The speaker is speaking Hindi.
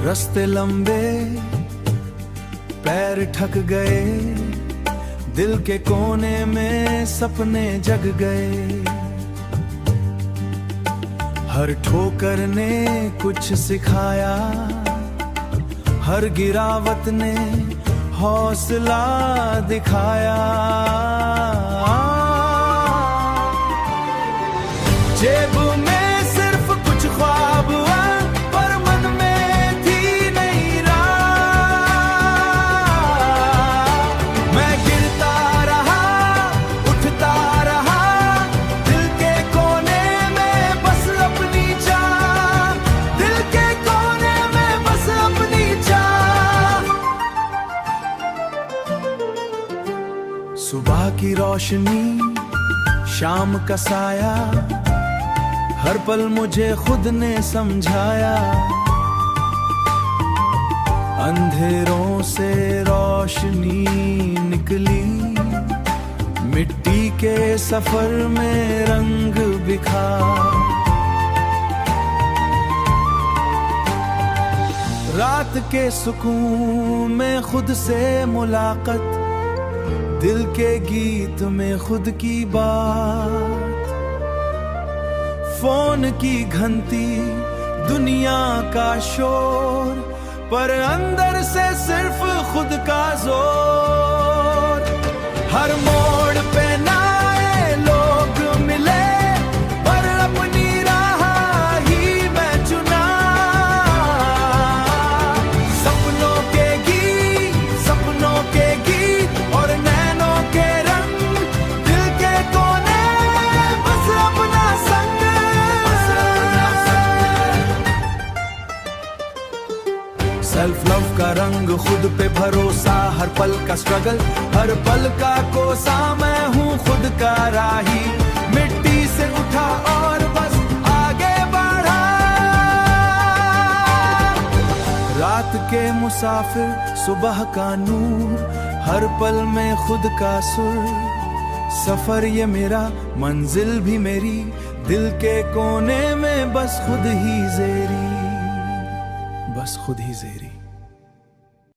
रास्ते लंबे, पैर ठक गए, दिल के कोने में सपने जग गए। हर ठोकर ने कुछ सिखाया, हर गिरावट ने हौसला दिखाया। जेब में सिर्फ कुछ ख्वाब पर मन में थी नहीं राह। मैं गिरता रहा, उठता रहा, दिल के कोने में बस अपनी चाह, दिल के कोने में बस अपनी चाह। सुबह की रोशनी, शाम का साया, हर पल मुझे खुद ने समझाया। अंधेरों से रोशनी निकली, मिट्टी के सफर में रंग बिखार। रात के सुकून में खुद से मुलाकात, दिल के गीत में खुद की बात। फोन की घंटी, दुनिया का शोर, पर अंदर से सिर्फ खुद का जोर। हर मोड़ पे नए लोग मिले, पर अपनी राह ही मैं चुना। सपनों के गीत और नैनों के रंग, दिल के कोने बस अपना संग। सेल्फ लव का रंग, खुद पे भरोसा, हर पल का स्ट्रगल, हर पल का कोसा। मैं हूँ खुद का राही, मिट्टी से उठा और बस आगे बढ़ा। रात के मुसाफिर, सुबह का नूर, हर पल में खुद का सुर। सफर ये मेरा, मंजिल भी मेरी, दिल के कोने में बस खुद ही जेरी, बस खुद ही जेरी।